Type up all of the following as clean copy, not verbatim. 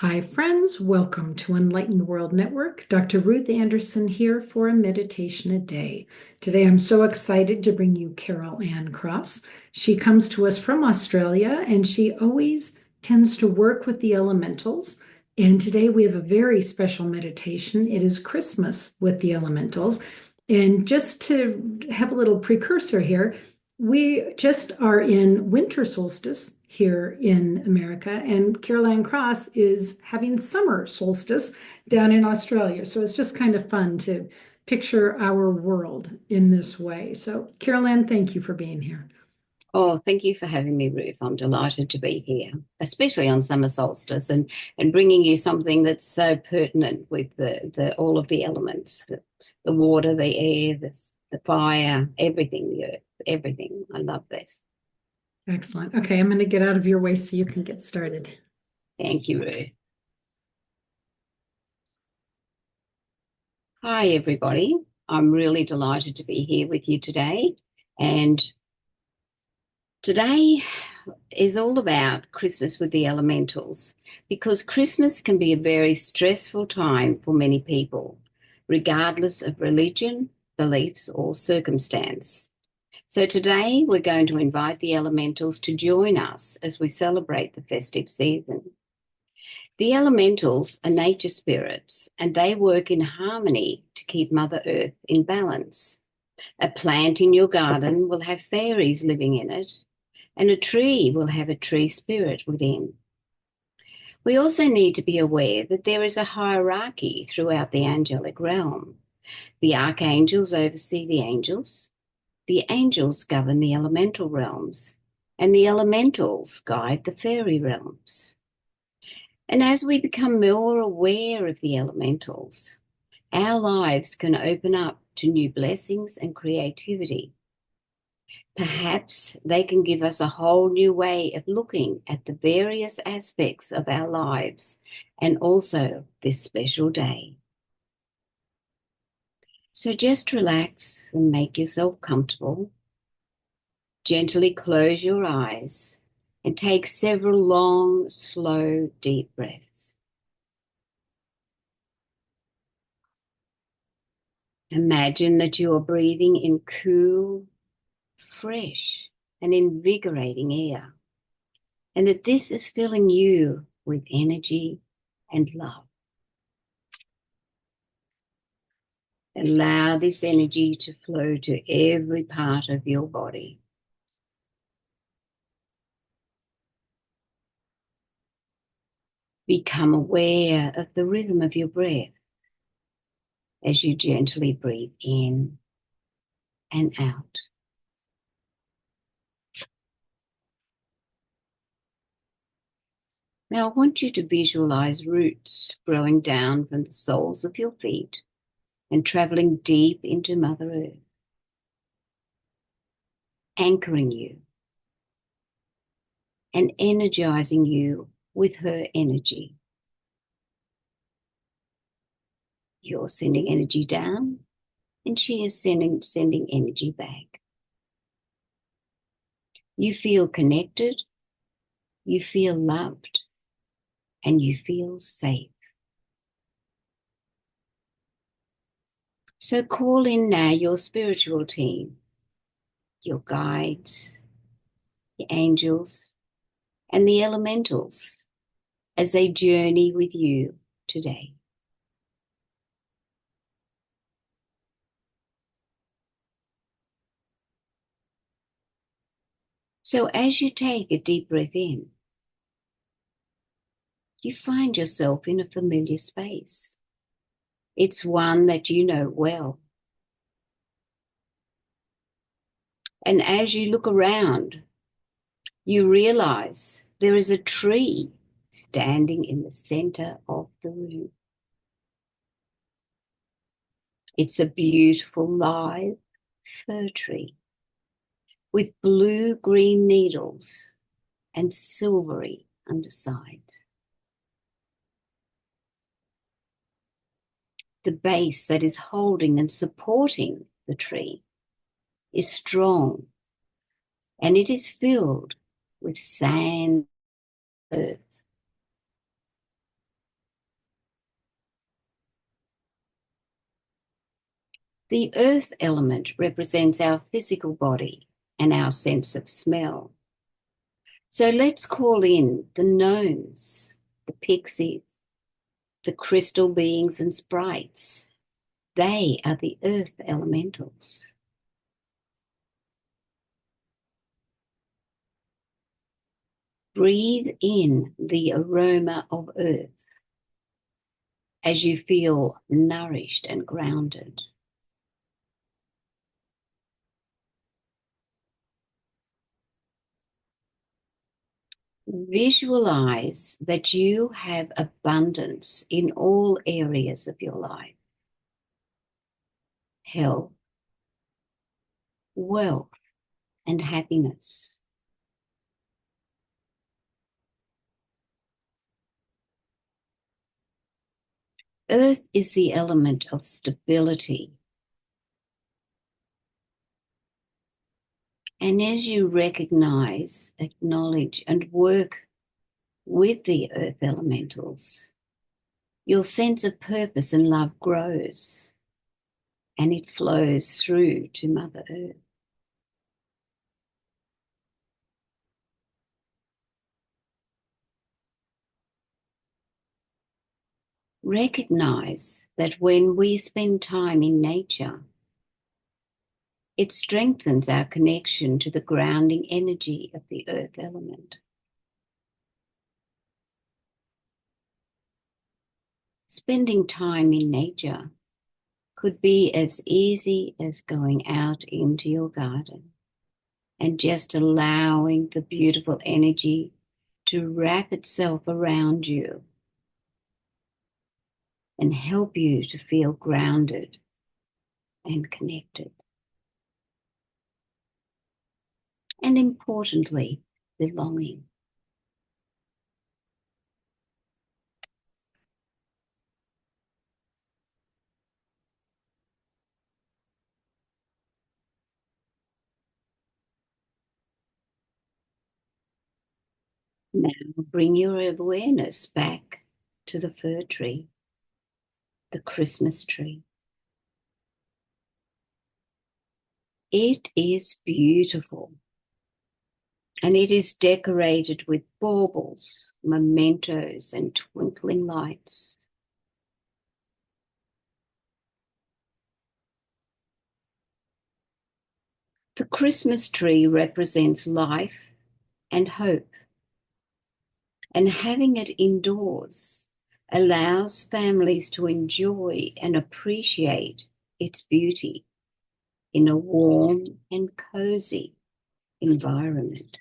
Hi, friends. Welcome to Enlightened World Network. Dr. Ruth Anderson here for a meditation a day. Today, I'm so excited to bring you Carol Ann Cross. She comes to us from Australia and she always tends to work with the elementals. And today, we have a very special meditation. It is Christmas with the elementals. And just to have a little precursor here, we just are in winter solstice here in America, and Caroline Cross is having summer solstice down in Australia. So it's just kind of fun to picture our world in this way. So, Caroline, thank you for being here. Oh, thank you for having me, Ruth. I'm delighted to be here, especially on summer solstice and bringing you something that's so pertinent with the all of the elements, the water, the air, the fire, everything, the earth, everything. I love this. Excellent. Okay, I'm going to get out of your way so you can get started. Thank you, Ruth. Hi, everybody. I'm really delighted to be here with you today. And today is all about Christmas with the elementals because Christmas can be a very stressful time for many people, regardless of religion, beliefs, or circumstance. So today we're going to invite the elementals to join us as we celebrate the festive season. The elementals are nature spirits and they work in harmony to keep Mother Earth in balance. A plant in your garden will have fairies living in it, and a tree will have a tree spirit within. We also need to be aware that there is a hierarchy throughout the angelic realm. The archangels oversee the angels govern the elemental realms, and the elementals guide the fairy realms. And as we become more aware of the elementals, our lives can open up to new blessings and creativity. Perhaps they can give us a whole new way of looking at the various aspects of our lives and also this special day. So just relax and make yourself comfortable. Gently close your eyes and take several long, slow, deep breaths. Imagine that you are breathing in cool, fresh, and invigorating air, and that this is filling you with energy and love. Allow this energy to flow to every part of your body. Become aware of the rhythm of your breath as you gently breathe in and out. Now I want you to visualize roots growing down from the soles of your feet and traveling deep into Mother Earth, anchoring you and energizing you with her energy. You're sending energy down, and she is sending energy back. You feel connected, you feel loved, and you feel safe. So call in now your spiritual team, your guides, the angels, and the elementals as they journey with you today. So as you take a deep breath in, you find yourself in a familiar space. It's one that you know well. And as you look around, you realize there is a tree standing in the center of the room. It's a beautiful live fir tree with blue-green needles and silvery underside. The base that is holding and supporting the tree is strong, and it is filled with sand, earth. The earth element represents our physical body and our sense of smell. So let's call in the gnomes, the pixies, the crystal beings and sprites. They are the earth elementals. Breathe in the aroma of earth as you feel nourished and grounded. Visualize that you have abundance in all areas of your life: health, wealth, and happiness. Earth is the element of stability. And as you recognize, acknowledge, and work with the earth elementals, your sense of purpose and love grows, and it flows through to Mother Earth. Recognize that when we spend time in nature, it strengthens our connection to the grounding energy of the earth element. Spending time in nature could be as easy as going out into your garden and just allowing the beautiful energy to wrap itself around you and help you to feel grounded and connected. And importantly, belonging. Now bring your awareness back to the fir tree, the Christmas tree. It is beautiful, and it is decorated with baubles, mementos, and twinkling lights. The Christmas tree represents life and hope, and having it indoors allows families to enjoy and appreciate its beauty in a warm and cozy environment.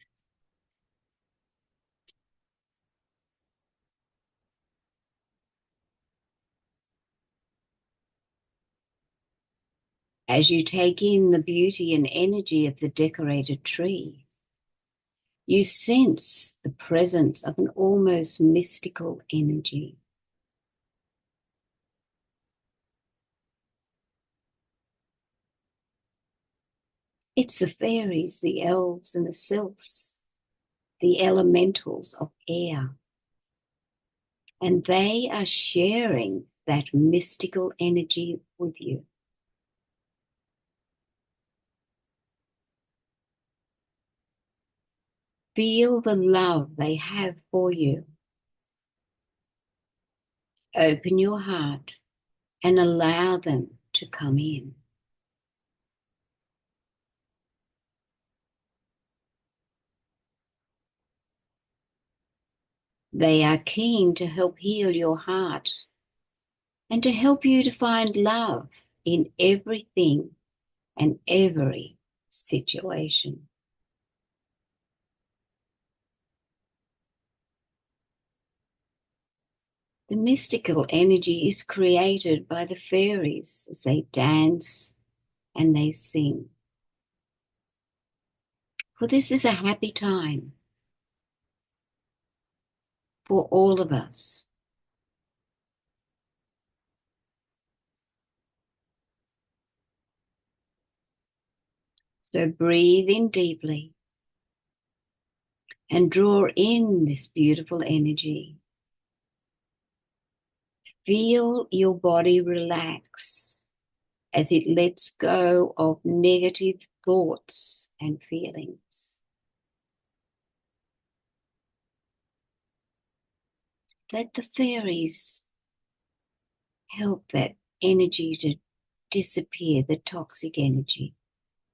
As you take in the beauty and energy of the decorated tree, you sense the presence of an almost mystical energy. It's the fairies, the elves, and the sylphs, the elementals of air. And they are sharing that mystical energy with you. Feel the love they have for you. Open your heart and allow them to come in. They are keen to help heal your heart and to help you to find love in everything and every situation. The mystical energy is created by the fairies as they dance and they sing. For this is a happy time for all of us. So breathe in deeply and draw in this beautiful energy. Feel your body relax as it lets go of negative thoughts and feelings. Let the fairies help that energy to disappear, the toxic energy,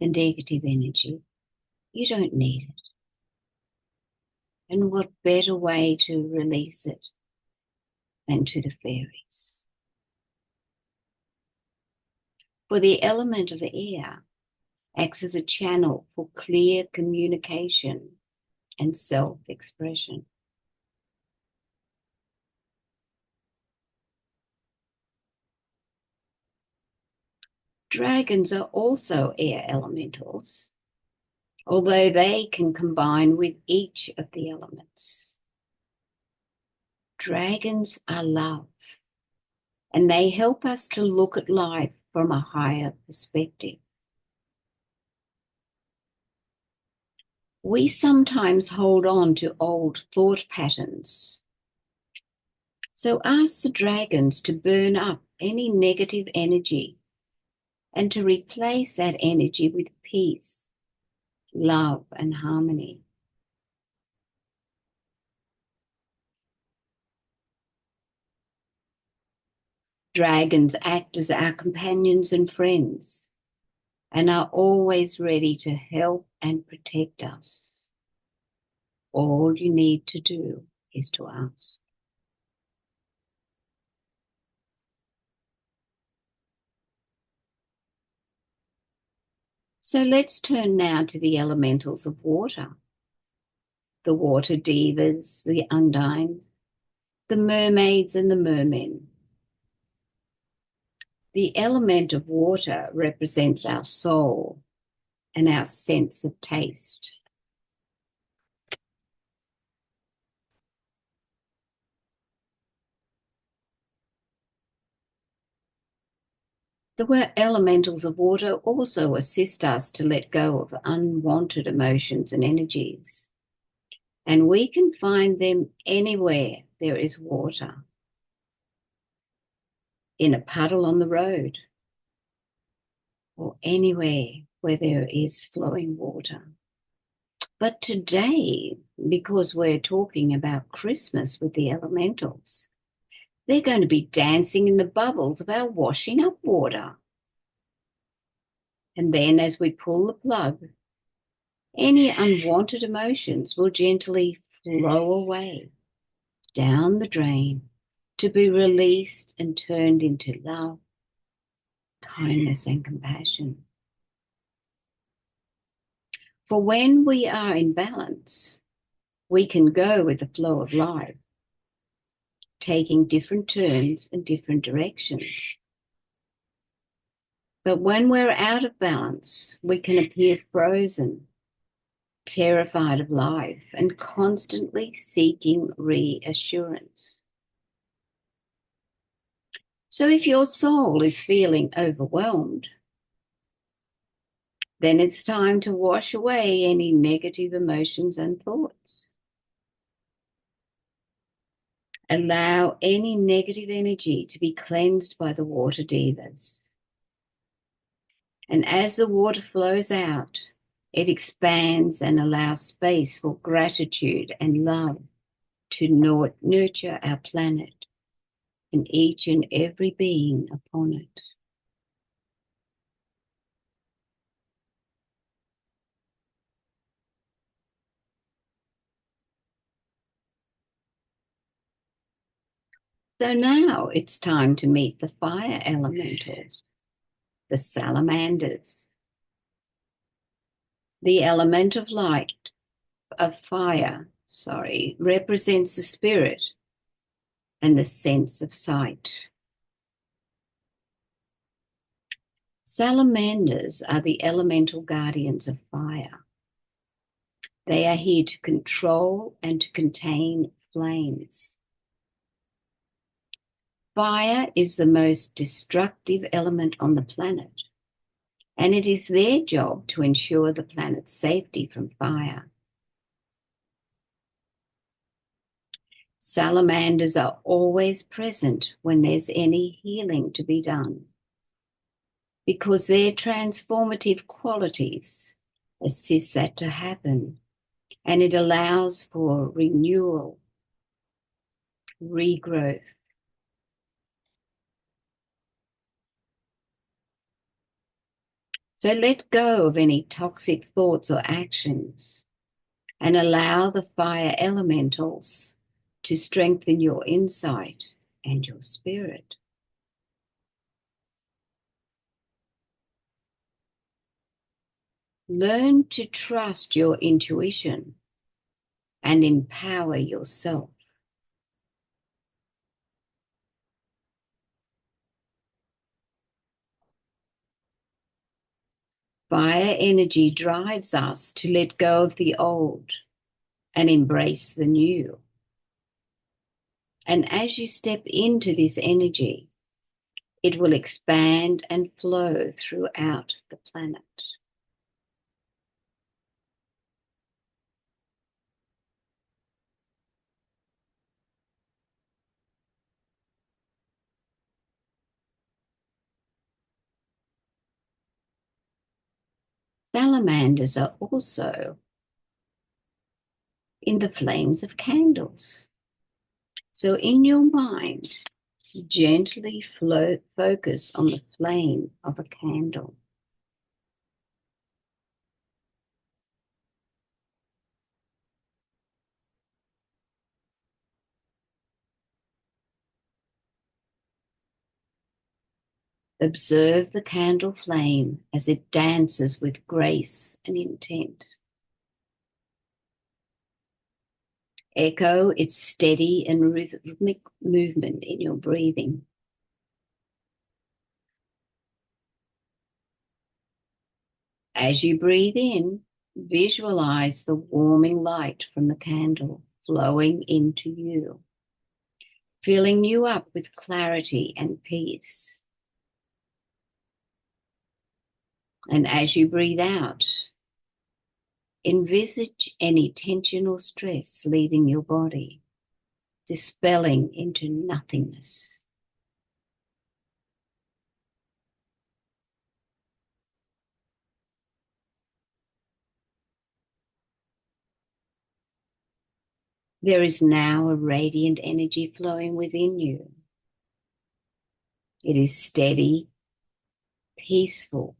the negative energy. You don't need it. And what better way to release it than to the fairies? For the element of air acts as a channel for clear communication and self-expression. Dragons are also air elementals, although they can combine with each of the elements. Dragons are love, and they help us to look at life from a higher perspective. We sometimes hold on to old thought patterns. So ask the dragons to burn up any negative energy and to replace that energy with peace, love, and harmony. Dragons act as our companions and friends and are always ready to help and protect us. All you need to do is to ask. So let's turn now to the elementals of water. The water divas, the undines, the mermaids and the mermen. The element of water represents our soul and our sense of taste. The elementals of water also assist us to let go of unwanted emotions and energies. And we can find them anywhere there is water. In a puddle on the road, or anywhere where there is flowing water. But today, because we're talking about Christmas with the elementals, they're going to be dancing in the bubbles of our washing up water. And then as we pull the plug, any unwanted emotions will gently flow away down the drain to be released and turned into love, kindness, and compassion. For when we are in balance, we can go with the flow of life, taking different turns in different directions. But when we're out of balance, we can appear frozen, terrified of life, and constantly seeking reassurance. So if your soul is feeling overwhelmed, then it's time to wash away any negative emotions and thoughts. Allow any negative energy to be cleansed by the water divas. And as the water flows out, it expands and allows space for gratitude and love to nurture our planet and each and every being upon it. So now it's time to meet the fire elementals, the salamanders. The element of fire, represents the spirit and the sense of sight. Salamanders are the elemental guardians of fire. They are here to control and to contain flames. Fire is the most destructive element on the planet, and it is their job to ensure the planet's safety from fire. Salamanders are always present when there's any healing to be done. because their transformative qualities assist that to happen, and it allows for renewal, regrowth. So let go of any toxic thoughts or actions and allow the fire elementals to strengthen your insight and your spirit. Learn to trust your intuition and empower yourself. Fire energy drives us to let go of the old and embrace the new. And as you step into this energy, it will expand and flow throughout the planet. Salamanders are also in the flames of candles. So in your mind, gently focus on the flame of a candle. Observe the candle flame as it dances with grace and intent. Echo its steady and rhythmic movement in your breathing. As you breathe in, visualize the warming light from the candle flowing into you, filling you up with clarity and peace. And as you breathe out, envisage any tension or stress leaving your body, dispelling into nothingness. There is now a radiant energy flowing within you. It is steady, peaceful,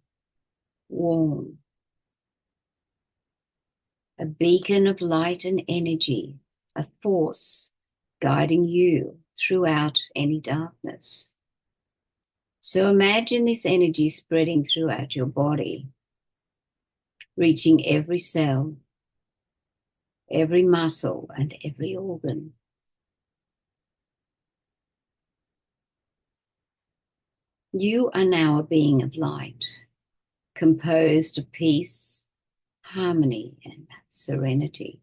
warm, a beacon of light and energy, a force guiding you throughout any darkness. So imagine this energy spreading throughout your body, reaching every cell, every muscle, and every organ. You are now a being of light, composed of peace, harmony, and serenity.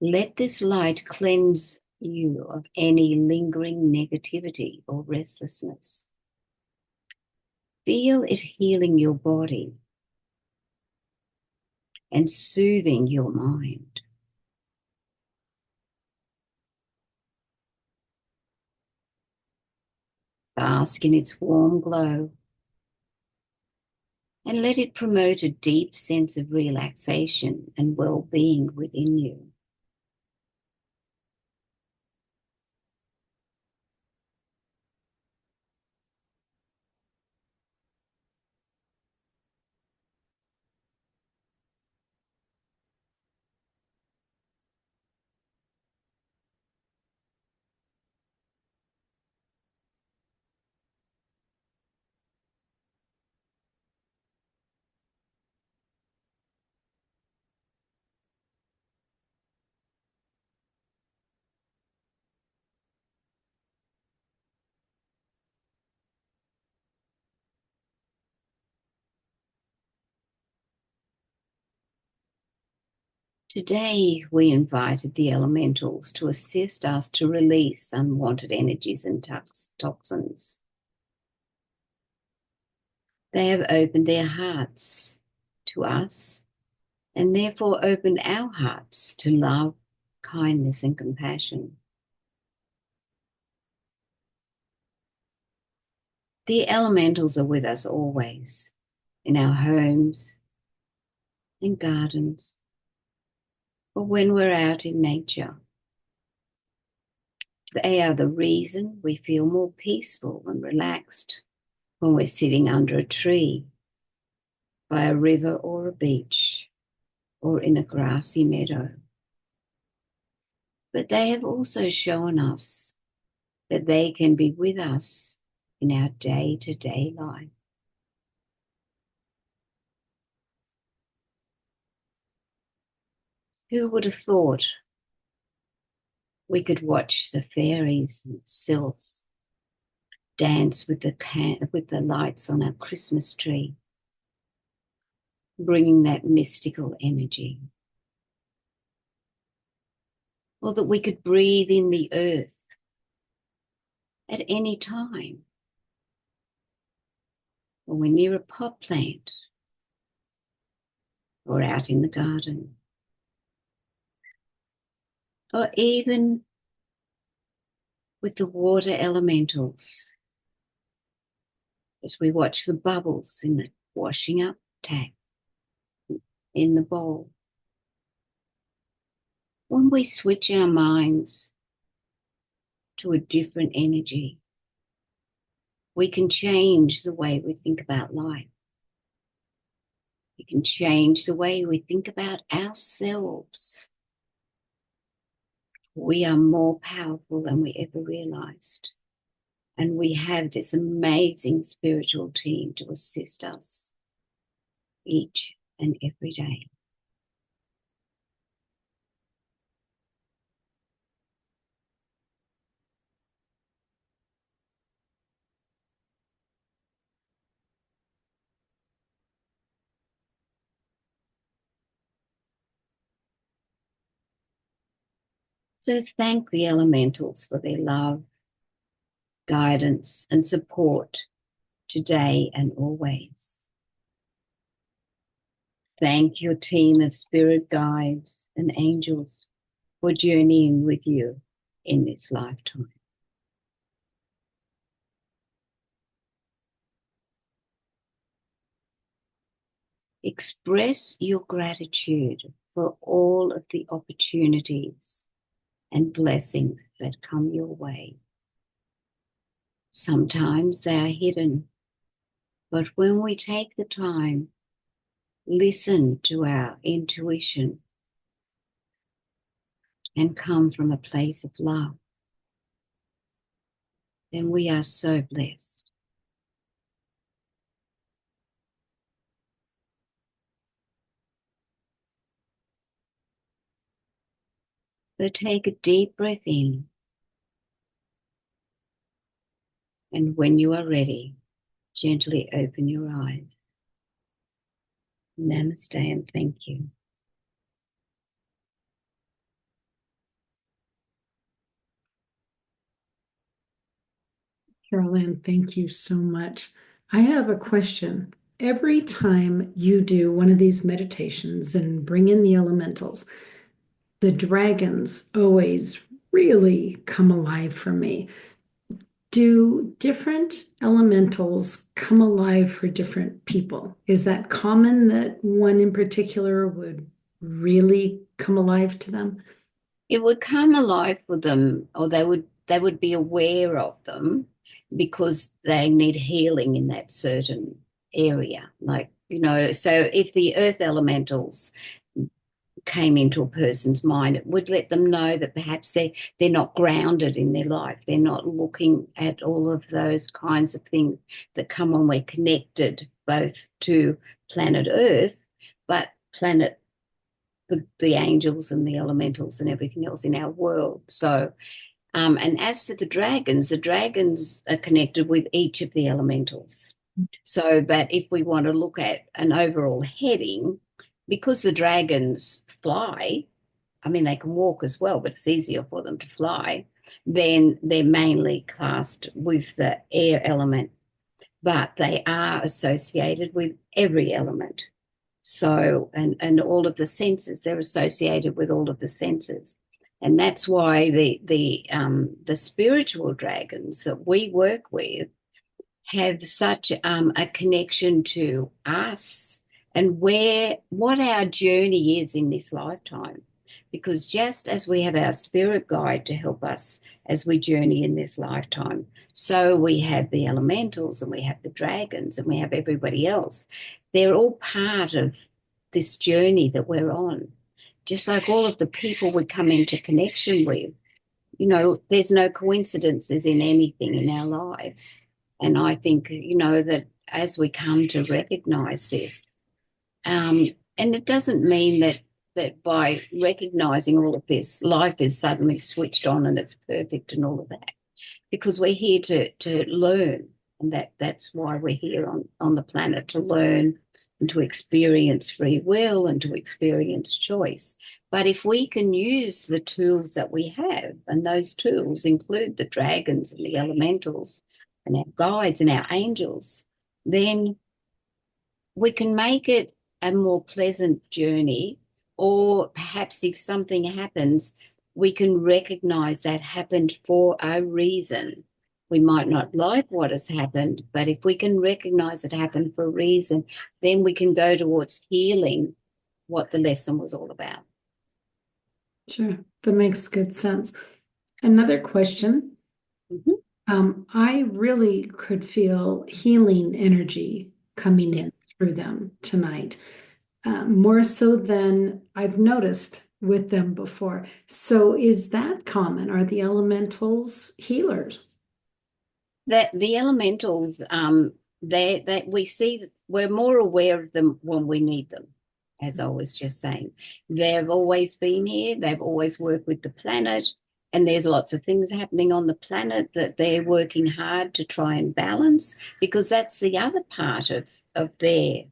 Let this light cleanse you of any lingering negativity or restlessness. Feel it healing your body and soothing your mind. Bask in its warm glow and let it promote a deep sense of relaxation and well-being within you. Today, we invited the elementals to assist us to release unwanted energies and toxins. They have opened their hearts to us and therefore open our hearts to love, kindness, and compassion. The elementals are with us always, in our homes, in gardens, or when we're out in nature. They are the reason we feel more peaceful and relaxed when we're sitting under a tree, by a river or a beach, or in a grassy meadow. But they have also shown us that they can be with us in our day-to-day life. Who would have thought we could watch the fairies and sylphs dance with the lights on our Christmas tree, bringing that mystical energy? Or that we could breathe in the earth at any time, when we're near a pot plant or out in the garden, or even with the water elementals as we watch the bubbles in the washing up tap in the bowl. When we switch our minds to a different energy, we can change the way we think about life. We can change the way we think about ourselves. We are more powerful than we ever realized. And we have this amazing spiritual team to assist us each and every day. So thank the elementals for their love, guidance, and support today and always. Thank your team of spirit guides and angels for journeying with you in this lifetime. Express your gratitude for all of the opportunities and blessings that come your way. Sometimes they are hidden, but when we take the time, listen to our intuition, and come from a place of love, then we are so blessed. So take a deep breath in, and when you are ready, gently open your eyes. Namaste and thank you. Carol Ann, thank you so much. I have a question. Every time you do one of these meditations and bring in the elementals, the dragons always really come alive for me. Do different elementals come alive for different people? Is that common that one in particular would really come alive to them? It would come alive for them, or they would be aware of them because they need healing in that certain area. Like, so if the earth elementals came into a person's mind, it would let them know that perhaps they're not grounded in their life. They're not looking at all of those kinds of things that come when we're connected both to planet Earth, but planet the angels and the elementals and everything else in our world. So, and as for the dragons are connected with each of the elementals. So, but if we want to look at an overall heading, because the dragons fly, I mean, they can walk as well, but it's easier for them to fly, then they're mainly classed with the air element, but they are associated with every element. So, and all of the senses, they're associated with all of the senses. And that's why the spiritual dragons that we work with have such a connection to us and what our journey is in this lifetime. Because just as we have our spirit guide to help us as we journey in this lifetime, so we have the elementals and we have the dragons and we have everybody else. They're all part of this journey that we're on. Just like all of the people we come into connection with, there's no coincidences in anything in our lives. And I think, that as we come to recognize this, and it doesn't mean that by recognizing all of this, life is suddenly switched on and it's perfect and all of that, because we're here to learn, and that's why we're here on the planet, to learn and to experience free will and to experience choice. But if we can use the tools that we have, and those tools include the dragons and the elementals and our guides and our angels, then we can make it a more pleasant journey. Or perhaps if something happens, we can recognize that happened for a reason. We might not like what has happened, but if we can recognize it happened for a reason, then we can go towards healing what the lesson was all about. Sure, that makes good sense. Another question. I really could feel healing energy coming in through them tonight, more so than I've noticed with them before. So is that common? Are the elementals healers? That the elementals, they we see, we're more aware of them when we need them, as I was just saying. They've always been here, they've always worked with the planet, and there's lots of things happening on the planet that they're working hard to try and balance, because that's the other part of their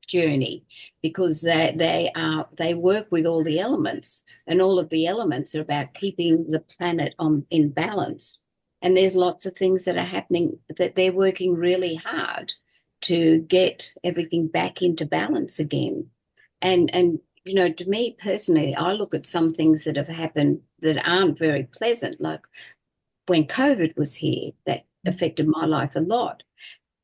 journey, because they work with all the elements, and all of the elements are about keeping the planet in balance. And there's lots of things that are happening that they're working really hard to get everything back into balance again. And to me personally, I look at some things that have happened that aren't very pleasant, like when COVID was here, that affected my life a lot.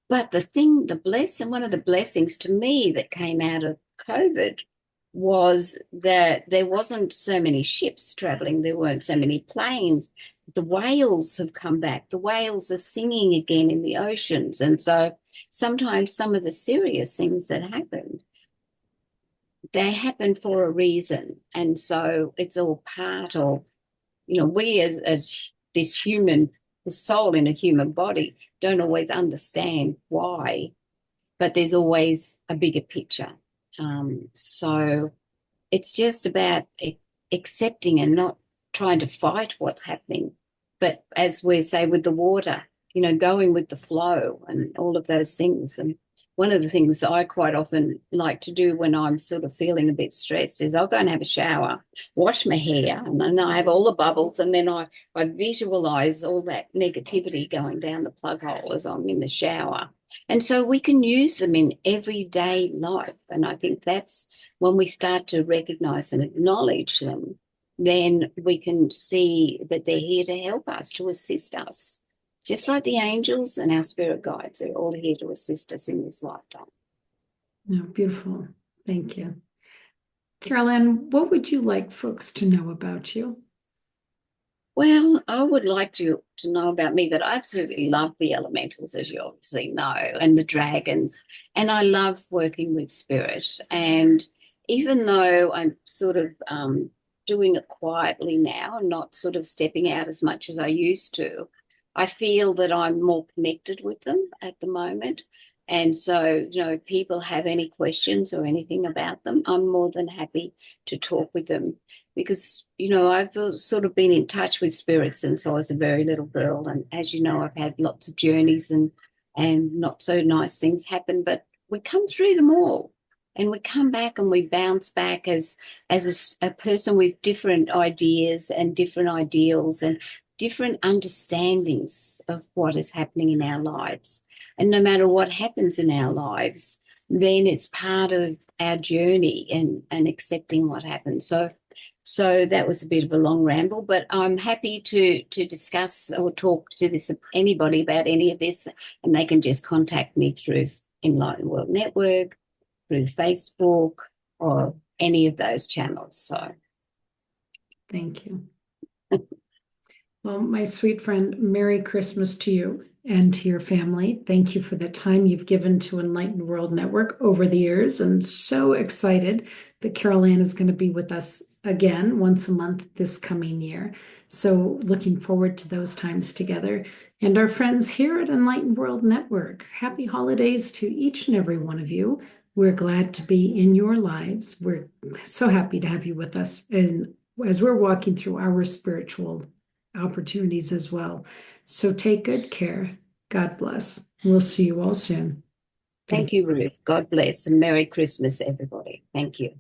But one of the blessings to me that came out of COVID was that there wasn't so many ships traveling, there weren't so many planes. The whales have come back. The whales are singing again in the oceans. And so sometimes some of the serious things that happened, they happen for a reason. And so it's all part of, we as the soul in a human body don't always understand why, but there's always a bigger picture. So it's just about accepting and not trying to fight what's happening. But as we say with the water, going with the flow and all of those things. And one of the things I quite often like to do when I'm sort of feeling a bit stressed is I'll go and have a shower, wash my hair, and then I have all the bubbles, and then I visualize all that negativity going down the plug hole as I'm in the shower. And so we can use them in everyday life. And I think that's when we start to recognize and acknowledge them, then we can see that they're here to help us, to assist us. Just like the angels and our spirit guides are all here to assist us in this lifetime. No, beautiful. Thank you. Carolyn, what would you like folks to know about you? Well, I would like to know about me that I absolutely love the elementals, as you obviously know, and the dragons. And I love working with spirit. And even though I'm sort of doing it quietly now, not sort of stepping out as much as I used to, I feel that I'm more connected with them at the moment. And so, if people have any questions or anything about them, I'm more than happy to talk with them, because, I've sort of been in touch with spirits since I was a very little girl. And as you know, I've had lots of journeys and not so nice things happen, but we come through them all. And we come back and we bounce back as a person with different ideas and different ideals and different understandings of what is happening in our lives. And no matter what happens in our lives, then it's part of our journey and accepting what happened. So that was a bit of a long ramble, but I'm happy to discuss or talk to anybody about any of this, and they can just contact me through Enlightened World Network, through Facebook, or any of those channels. So Thank you. Well, my sweet friend, Merry Christmas to you and to your family. Thank you for the time you've given to Enlightened World Network over the years. And so excited that Carol Ann is going to be with us again once a month this coming year. So looking forward to those times together. And our friends here at Enlightened World Network, happy holidays to each and every one of you. We're glad to be in your lives. We're so happy to have you with us and as we're walking through our spiritual opportunities as well. So take good care. God bless. We'll see you all soon. thank you, Ruth. God bless, and Merry Christmas, everybody. Thank you.